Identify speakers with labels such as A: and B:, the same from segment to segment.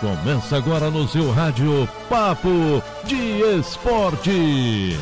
A: Começa agora no seu rádio Papo de Esporte.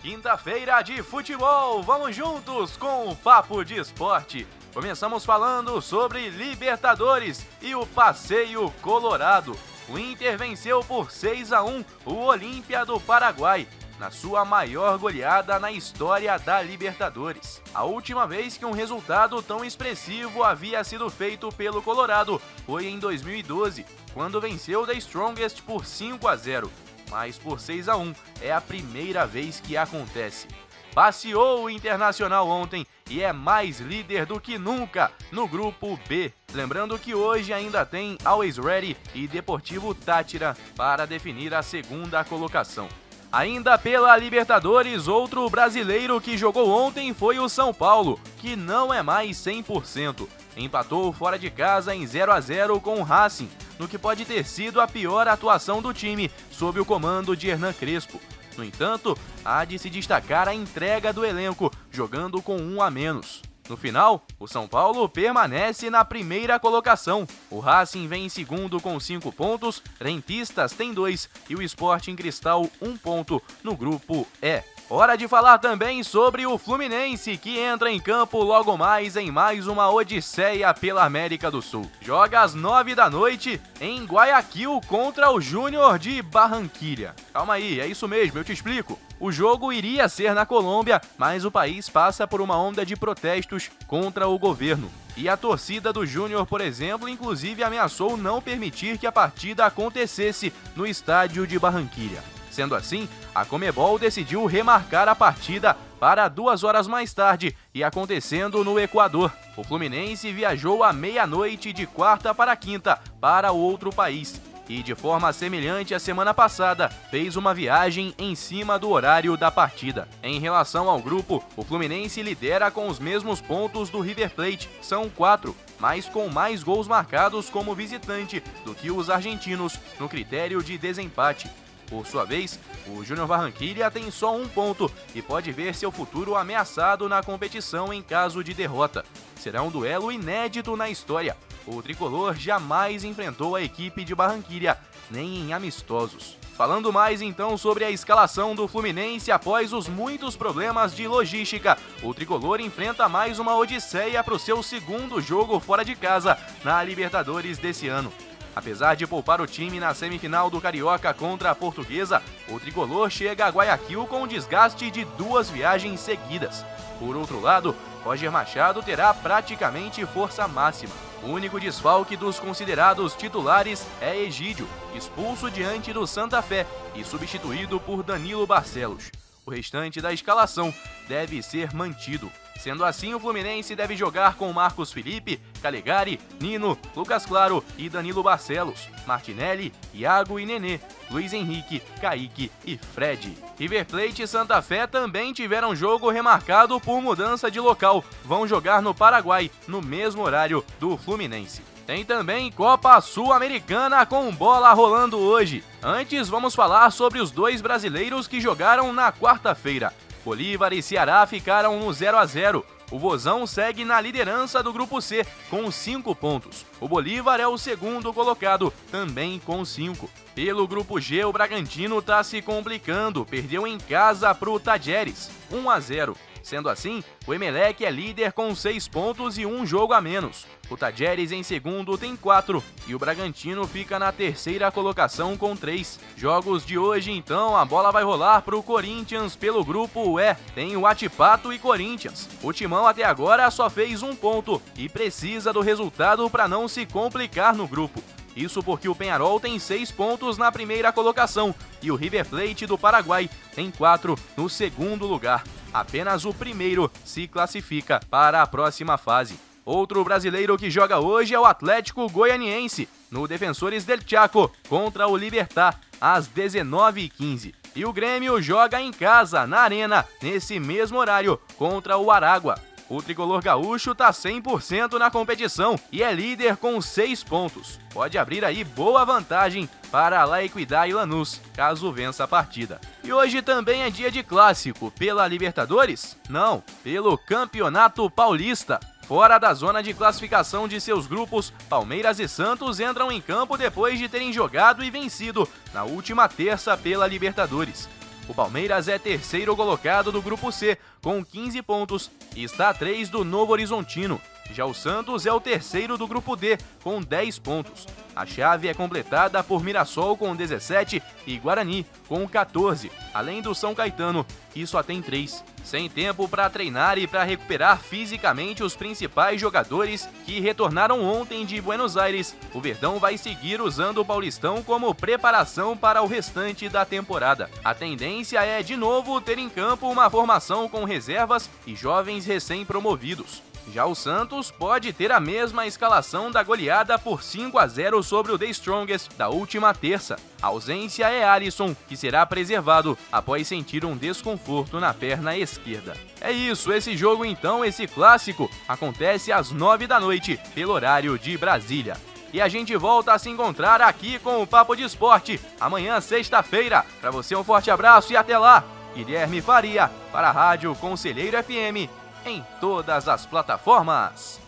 B: Quinta-feira de futebol, vamos juntos com o Papo de Esporte. Começamos falando sobre Libertadores e o passeio colorado. O Inter venceu por 6-1 o Olímpia do Paraguai, na sua maior goleada na história da Libertadores. A última vez que um resultado tão expressivo havia sido feito pelo Colorado foi em 2012, quando venceu The Strongest por 5-0. Mas por 6-1 é a primeira vez que acontece. Passeou o Internacional ontem e é mais líder do que nunca no grupo B. Lembrando que hoje ainda tem Always Ready e Deportivo Táchira para definir a segunda colocação. Ainda pela Libertadores, outro brasileiro que jogou ontem foi o São Paulo, que não é mais 100%. Empatou fora de casa em 0-0 com o Racing, no que pode ter sido a pior atuação do time sob o comando de Hernan Crespo. No entanto, há de se destacar a entrega do elenco, jogando com um a menos. No final, o São Paulo permanece na primeira colocação. O Racing vem em segundo com 5 pontos, Rentistas tem 2 e o Sporting Cristal 1 ponto no grupo E. Hora de falar também sobre o Fluminense, que entra em campo logo mais em mais uma odisseia pela América do Sul. Joga às 9 da noite em Guayaquil contra o Júnior de Barranquilla. Calma aí, é isso mesmo, eu te explico. O jogo iria ser na Colômbia, mas o país passa por uma onda de protestos contra o governo. E a torcida do Júnior, por exemplo, inclusive ameaçou não permitir que a partida acontecesse no estádio de Barranquilla. Sendo assim, a Conmebol decidiu remarcar a partida para 2 horas mais tarde e acontecendo no Equador. O Fluminense viajou à meia-noite de quarta para quinta para outro país e, de forma semelhante à semana passada, fez uma viagem em cima do horário da partida. Em relação ao grupo, o Fluminense lidera com os mesmos pontos do River Plate, são 4, mas com mais gols marcados como visitante do que os argentinos no critério de desempate. Por sua vez, o Júnior Barranquilla tem só 1 ponto e pode ver seu futuro ameaçado na competição em caso de derrota. Será um duelo inédito na história. O tricolor jamais enfrentou a equipe de Barranquilla, nem em amistosos. Falando mais então sobre a escalação do Fluminense após os muitos problemas de logística, o tricolor enfrenta mais uma odisseia para o seu segundo jogo fora de casa na Libertadores desse ano. Apesar de poupar o time na semifinal do Carioca contra a Portuguesa, o tricolor chega a Guayaquil com o desgaste de 2 viagens seguidas. Por outro lado, Roger Machado terá praticamente força máxima. O único desfalque dos considerados titulares é Egídio, expulso diante do Santa Fé e substituído por Danilo Barcelos. O restante da escalação deve ser mantido. Sendo assim, o Fluminense deve jogar com Marcos Felipe, Calegari, Nino, Lucas Claro e Danilo Barcelos, Martinelli, Iago e Nenê, Luiz Henrique, Kaique e Fred. River Plate e Santa Fé também tiveram jogo remarcado por mudança de local. Vão jogar no Paraguai, no mesmo horário do Fluminense. Tem também Copa Sul-Americana com bola rolando hoje. Antes, vamos falar sobre os 2 brasileiros que jogaram na quarta-feira. Bolívar e Ceará ficaram no 0-0. O Vozão segue na liderança do grupo C com 5 pontos. O Bolívar é o segundo colocado, também com 5. Pelo grupo G, o Bragantino está se complicando, perdeu em casa para o Tajeres, 1-0. Sendo assim, o Emelec é líder com 6 pontos e 1 jogo a menos. O Tajeres em segundo tem 4 e o Bragantino fica na terceira colocação com 3. Jogos de hoje então, a bola vai rolar para o Corinthians pelo grupo E. Tem o Atipato e Corinthians. O Timão até agora só fez 1 ponto e precisa do resultado para não se complicar no grupo. Isso porque o Peñarol tem 6 pontos na primeira colocação e o River Plate do Paraguai tem 4 no segundo lugar. Apenas o primeiro se classifica para a próxima fase. Outro brasileiro que joga hoje é o Atlético Goianiense, no Defensores del Chaco, contra o Libertad, às 19h15. E o Grêmio joga em casa, na Arena, nesse mesmo horário, contra o Aragua. O tricolor gaúcho tá 100% na competição e é líder com 6 pontos. Pode abrir aí boa vantagem para La Equidad e Lanús, caso vença a partida. E hoje também é dia de clássico, pela Libertadores? Não, pelo Campeonato Paulista. Fora da zona de classificação de seus grupos, Palmeiras e Santos entram em campo depois de terem jogado e vencido na última terça pela Libertadores. O Palmeiras é terceiro colocado do grupo C, com 15 pontos, e está a 3 do Novo Horizontino. Já o Santos é o terceiro do grupo D, com 10 pontos. A chave é completada por Mirassol com 17 e Guarani com 14, além do São Caetano, que só tem 3. Sem tempo para treinar e para recuperar fisicamente os principais jogadores que retornaram ontem de Buenos Aires, o Verdão vai seguir usando o Paulistão como preparação para o restante da temporada. A tendência é, de novo, ter em campo uma formação com reservas e jovens recém-promovidos. Já o Santos pode ter a mesma escalação da goleada por 5-0 sobre o The Strongest da última terça. A ausência é Alisson, que será preservado após sentir um desconforto na perna esquerda. É isso, esse jogo então, esse clássico, acontece às 9 da noite, pelo horário de Brasília. E a gente volta a se encontrar aqui com o Papo de Esporte, amanhã, sexta-feira. Para você um forte abraço e até lá. Guilherme Faria, para a Rádio Conselheiro FM, em todas as plataformas.